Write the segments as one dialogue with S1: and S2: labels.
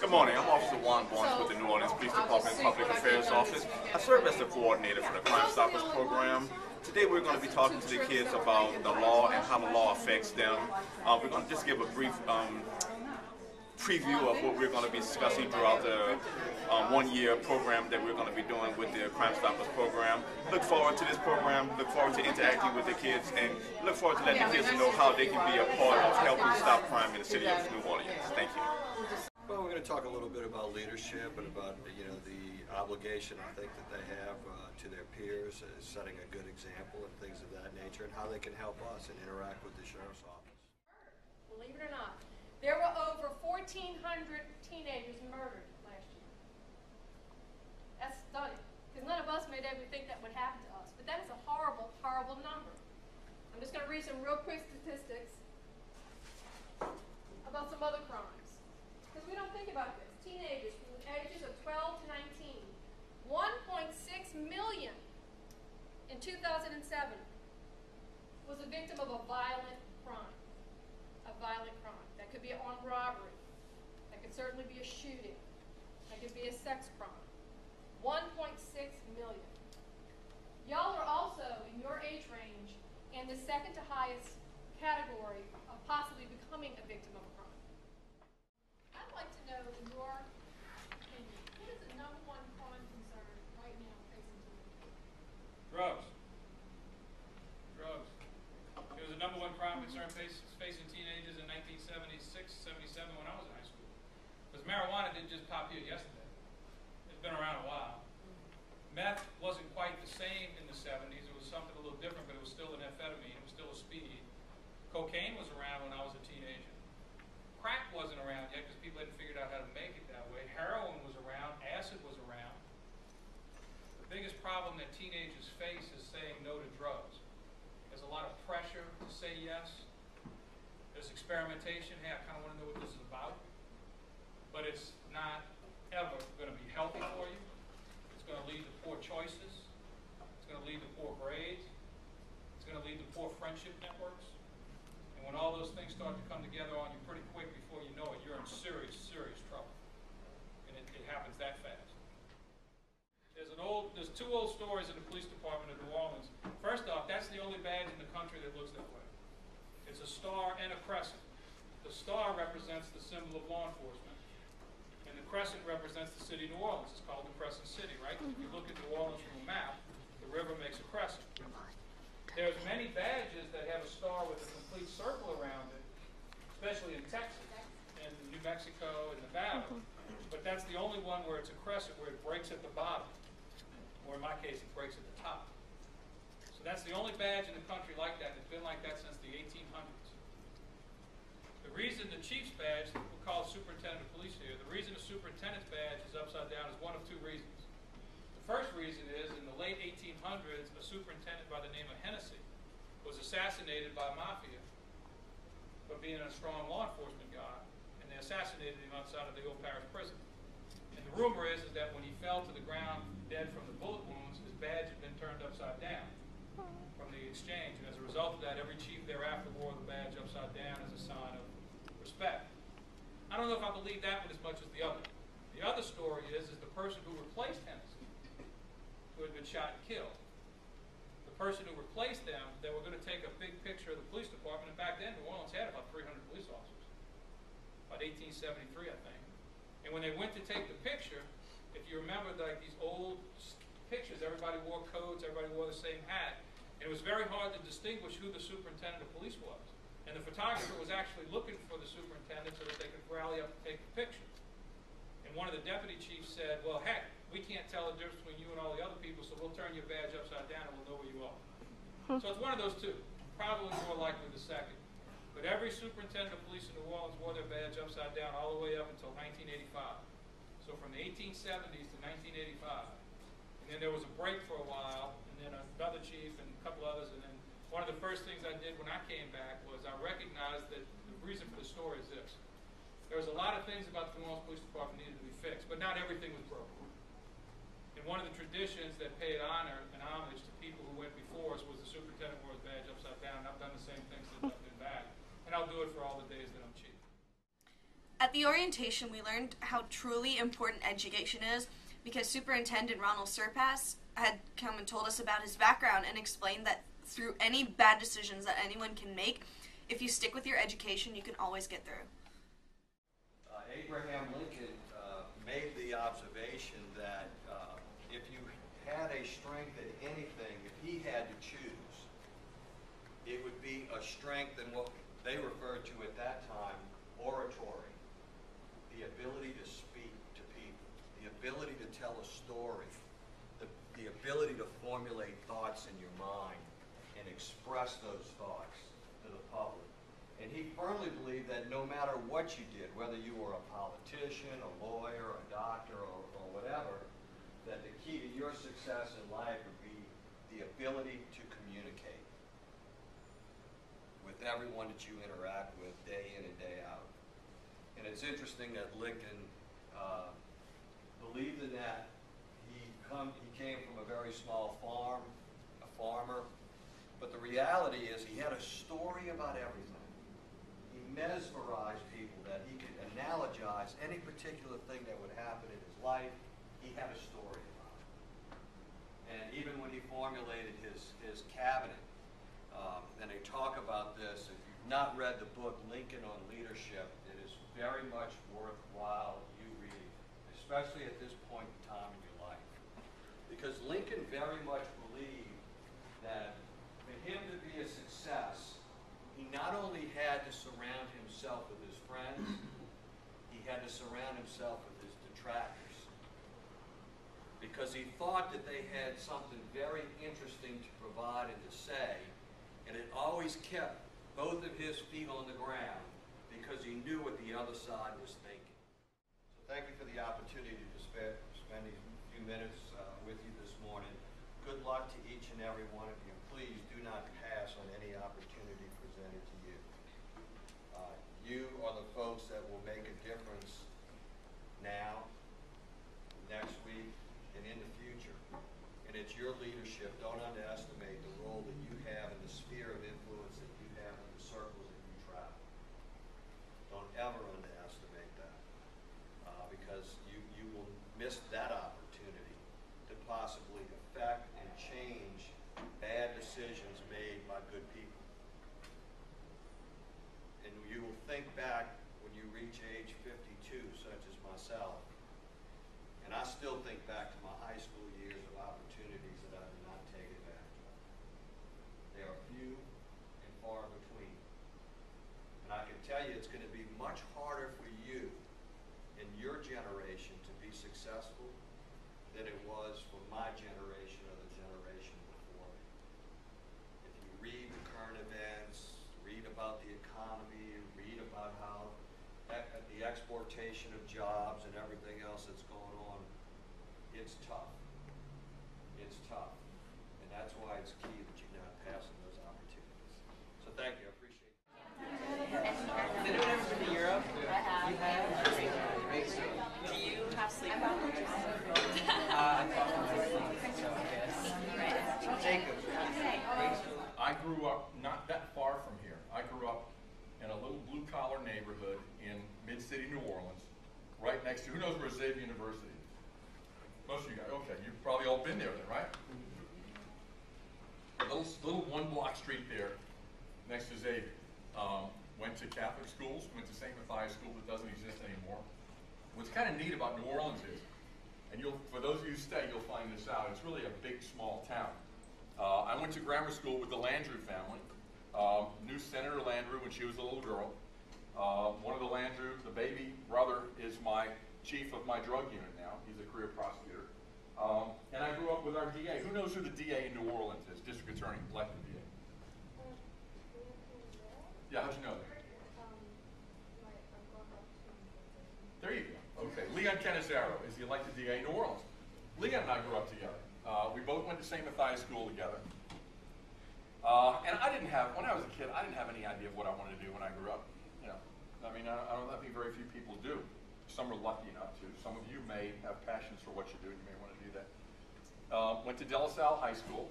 S1: Good morning. I'm Officer Juan Barnes with the New Orleans Police Department Public Affairs Office. I serve as the coordinator for the Crimestoppers program. Today we're going to be talking to the kids about the law and how the law affects them. We're going to just give a brief preview of what we're going to be discussing throughout the one-year program that we're going to be doing with the Crimestoppers program. Look forward to this program, look forward to interacting with the kids, and look forward to letting the kids know how they can be a part of helping stop crime in the city of New Orleans. Thank you.
S2: Well, we're going to talk a little bit about leadership and about the obligation I think that they have to their peers, setting a good example and things of that nature, and how they can help us and interact with the sheriff's office.
S3: Believe it or not, there were over 1,400 teenagers murdered last year. That's stunning, because none of us may ever think that would happen to us, but that is a horrible, horrible number. I'm just going to read some real quick statistics about some other crimes, because we don't think about this. Teenagers from the ages of 12 to 19, 1.6 million in 2007 was a victim of a violent crime. A violent crime. That could be an armed robbery. That could certainly be a shooting. That could be a sex crime. 1.6 million. Y'all are also, in your age range, in the second to highest category of possibly becoming a victim of a crime. I'd like to know, in your opinion, what is the #1 crime concern right now facing teenagers?
S4: Drugs. Drugs. It was the #1 crime concern facing teenagers in 1976, 77 when I was in high school. Because marijuana didn't just pop here yesterday. It's been around a while. Meth wasn't quite the same in the 70s. It was something a little different, but it was still an amphetamine. It was still a speed. Cocaine was around when I was a teenager. Crack wasn't around yet because people hadn't figured out how to make it that way. Heroin was around. Acid was around. The biggest problem that teenagers face is saying no to drugs. There's a lot of pressure to say yes. There's experimentation. Hey, I kind of want to know what this is about. But it's not ever going to be healthy for you. It's going to lead to poor choices. It's going to lead to poor grades. It's going to lead to poor friendship networks. And when all those things start to come together on you pretty quick, before you know it, you're in serious, serious trouble. And it happens that fast. There's two old stories in the police department of New Orleans. First off, that's the only badge in the country that looks that way. It's a star and a crescent. The star represents the symbol of law enforcement, and the crescent represents the city of New Orleans. It's called the Crescent City, right? If you look at New Orleans from a map, the river makes a crescent. There's many badges that have a star with a complete circle around it, especially in Texas, and New Mexico, and Nevada. But that's the only one where it's a crescent, where it breaks at the bottom. Or in my case, it breaks at the top. So that's the only badge in the country like that. It's been like that since the 1800s. The reason the chief's badge, we call superintendent of police here, the reason the superintendent's badge is upside down is one of two reasons. The first reason is, in the late 1800s, a superintendent by the name of Hennessy was assassinated by mafia for being a strong law enforcement guy, and they assassinated him outside of the old Parish prison. And the rumor is that when he fell to the ground dead from the bullet wounds, his badge had been turned upside down from the exchange. And as a result of that, every chief thereafter wore the badge upside down as a sign of respect. I don't know if I believe that one as much as the other. The other story is the person who replaced Hennessy, who had been shot and killed. The person who replaced them, they were going to take a big picture of the police department, and back then New Orleans had about 300 police officers, about 1873, I think. And when they went to take the picture, if you remember, like these old pictures, everybody wore coats, everybody wore the same hat, and it was very hard to distinguish who the superintendent of police was. And the photographer was actually looking for the superintendent so that they could rally up and take the picture. And one of the deputy chiefs said, well, heck, we can't tell the difference between you and all the other people, so we'll turn your badge upside down and we'll know where you are. So it's one of those two. Probably more likely the second. But every superintendent of police in New Orleans wore their badge upside down all the way up until 1985. So from the 1870s to 1985. And then there was a break for a while, and then another chief and a couple others, and then one of the first things I did when I came back was I recognized that the reason for the story is this. There was a lot of things about the New Orleans Police Department needed to be fixed, but not everything was broken. And one of the traditions that paid honor and homage to people who went before us was the superintendent wore his badge upside down, and I've done the same thing since I've been back. And I'll do it for all the days that I'm chief.
S5: At the orientation, we learned how truly important education is because Superintendent Ronal Serpas had come and told us about his background and explained that through any bad decisions that anyone can make, if you stick with your education, you can always get through.
S2: Abraham Lincoln made the observation that if you had a strength at anything, if he had to choose, it would be a strength in what they referred to at that time, oratory. The ability to speak to people, the ability to tell a story, the ability to formulate thoughts in your mind and express those thoughts to the public. And he firmly believed that no matter what you did, whether you were a politician, a lawyer, a doctor, or whatever, that the key to your success in life would be the ability to communicate with everyone that you interact with day in and day out. And it's interesting that Lincoln believed in that. He came from a very small farm, a farmer, but the reality is he had a story about everything. He mesmerized people that he could analogize any particular thing that would happen in his life. He had a story about it. And even when he formulated his cabinet, and they talk about this, if you've not read the book Lincoln on Leadership, it is very much worthwhile you reading, especially at this point in time in your life. Because Lincoln very much believed that for him to be a success, he not only had to surround himself with his friends, he had to surround himself with his detractors. Because he thought that they had something very interesting to provide and to say, and it always kept both of his feet on the ground because he knew what the other side was thinking. So thank you for the opportunity to spend these few minutes with you this morning. Good luck to each and every one of you. Please do not pass on any opportunity presented to you. You are the folks that will make a difference now, next week, and in the future. And it's your leadership. Don't underestimate the role that you have in the sphere of influence that you have in the circles that you travel. Don't ever underestimate that, because you will miss that opportunity to possibly affect and change bad decisions made by good people. And you will think back when you reach age 52, such as myself, and I still think back to my high school years of opportunities that I did not take advantage of. They are few and far between. And I can tell you it's going to be much harder for you in your generation to be successful than it was for my generation or the generation before me. If you read the current events, read about the economy, read about how the exportation of jobs and everything else that's going on, it's tough. It's tough. And that's why it's key that you're not passing those opportunities. So thank you. I appreciate it.
S6: Has anyone ever been to Europe? I have. You have? Great. Do you have sleep problems? Jacob.
S7: I grew up not that far from here. I grew up in a little blue-collar neighborhood in mid-city New Orleans, right next to, who knows where Xavier University is? Most of you guys, okay, you've probably all been there then, right? A little one-block street there next to Xavier. Went to Catholic schools, went to St. Matthias School that doesn't exist anymore. What's kind of neat about New Orleans is, and for those of you who stay, you'll find this out, it's really a big, small town. I went to grammar school with the Landrew family. Knew Senator Landrew when she was a little girl. One of the Landrew, the baby brother, is my chief of my drug unit now. He's a career prosecutor. And I grew up with our DA. Who knows who the DA in New Orleans is? District Attorney, elected DA. Yeah, how'd you know that? There you go. Okay. Leon Canizaro is the elected DA in New Orleans. Leon and I grew up together. We both went to St. Matthias School together. And when I was a kid, I didn't have any idea of what I wanted to do when I grew up. You know, I mean, I think very few people do. Some are lucky enough to. Some of you may have passions for what you do, and you may want to do that. Went to De La Salle High School.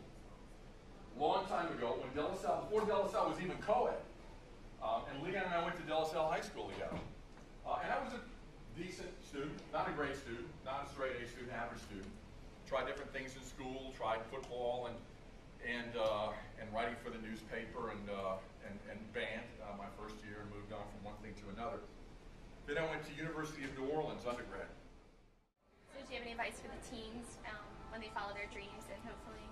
S7: Long time ago, before De La Salle was even co-ed. And Leon and I went to De La Salle High School together. And I was a decent student, not a great student, not a straight A student, average student. Tried different things in school, tried football and writing for the newspaper and band my first year, and moved on from one thing to another. Then I went to University of New Orleans undergrad.
S8: So do you have any advice for the teens when they follow their dreams and hopefully?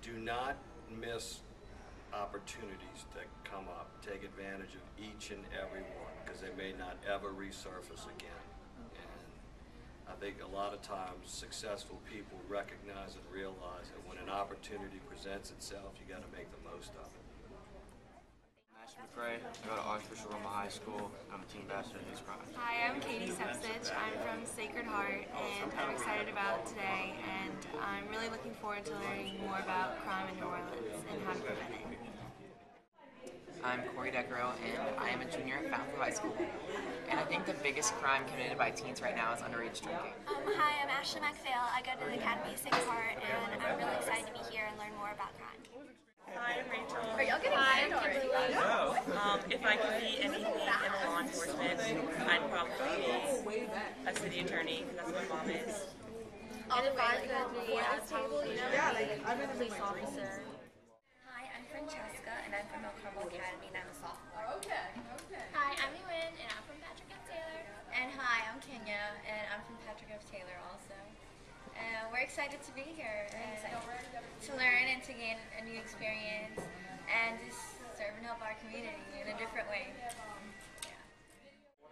S2: Do not miss opportunities that come up. Take advantage of each and every one, because they may not ever resurface again. And I think a lot of times successful people recognize and realize that when an opportunity presents itself, you got to make the most of it.
S9: I go to Archbishop Roma High School. I'm a team ambassador against crime.
S10: Hi, I'm Katie Sepsich. I'm from Sacred Heart, and I'm excited about today, and I'm really looking forward to learning more about crime in New Orleans and how to prevent it.
S6: I'm Corey Deckero, and I am a junior at Fountain High School. And I think the biggest crime committed by teens right now is underage drinking.
S11: Hi, I'm Ashley McPhail. I go to the Academy of Sacred Heart, and I'm really excited to be here and learn more about crime.
S12: Hi, I'm Rachel.
S3: Are y'all getting
S12: Hi,
S3: excited already?
S12: if I could be anything in law enforcement, I'd probably be a city attorney, because that's what my mom is.
S3: All the way, table, you know?
S12: Yeah, I'm a police officer.
S11: Hi, I'm Francesca, and I'm from El Carmel Academy, and I'm a sophomore.
S3: Okay.
S8: Hi, I'm Ewan, and I'm from Patrick F. Taylor.
S11: And hi, I'm Kenya, and I'm from Patrick F. Taylor also. And we're excited to be here and to learn and to gain a new experience and just serve and help our community in a different way.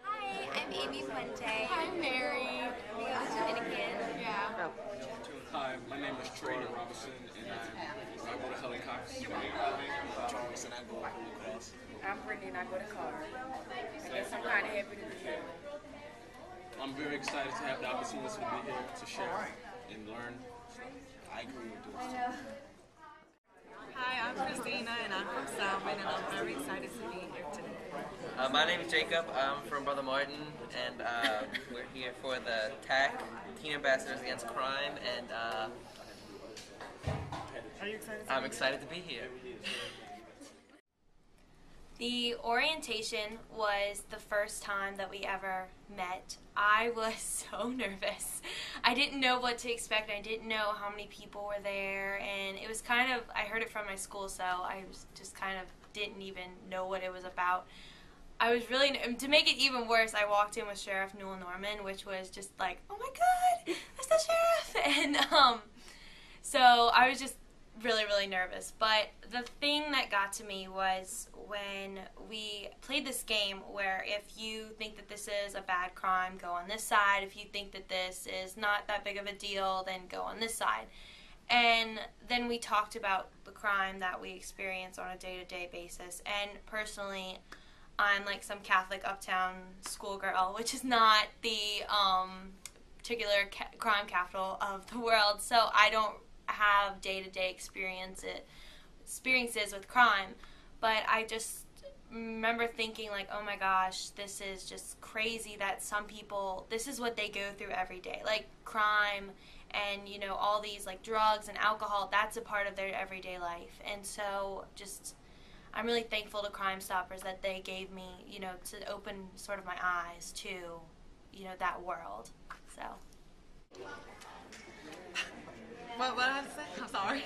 S8: Hi, I'm Amy Fuente.
S10: Hi, Mary.
S8: We go to Dominican.
S10: Yeah.
S13: Hi, my name is Trey Robinson, and I go to Helen Cox. Charles, and I go to Holy Cross.
S12: I'm Brittany, and I go to Carter. I guess I'm kind of happy to be here.
S13: I'm very excited to have the opportunity to be here to share and learn. I agree with this.
S12: Hi, I'm Christina, and I'm from Salmon, and I'm very excited to be here today.
S6: My name is Jacob. I'm from Brother Martin, and we're here for the TAAC, Teen Ambassadors Against Crime, and
S12: Are you excited?
S6: I'm excited to be here.
S10: The orientation was the first time that we ever met. I was so nervous. I didn't know what to expect. I didn't know how many people were there, and it was kind of, I heard it from my school, so I was just kind of didn't even know what it was about. I was really, to make it even worse, I walked in with Sheriff Newell Norman, which was just like, oh my God, that's the sheriff! And so I was just really nervous. But the thing that got to me was when we played this game where if you think that this is a bad crime, go on this side. If you think that this is not that big of a deal, then go on this side. And then we talked about the crime that we experience on a day-to-day basis. And personally, I'm like some Catholic uptown schoolgirl, which is not the particular crime capital of the world, so I don't have day-to-day experiences with crime. But I just remember thinking like, oh my gosh, this is just crazy that some people, this is what they go through every day, like crime and, you know, all these like drugs and alcohol, that's a part of their everyday life. And so just, I'm really thankful to Crimestoppers that they gave me, you know, to open sort of my eyes to, you know, that world. So.
S12: What did I have to say? I'm sorry.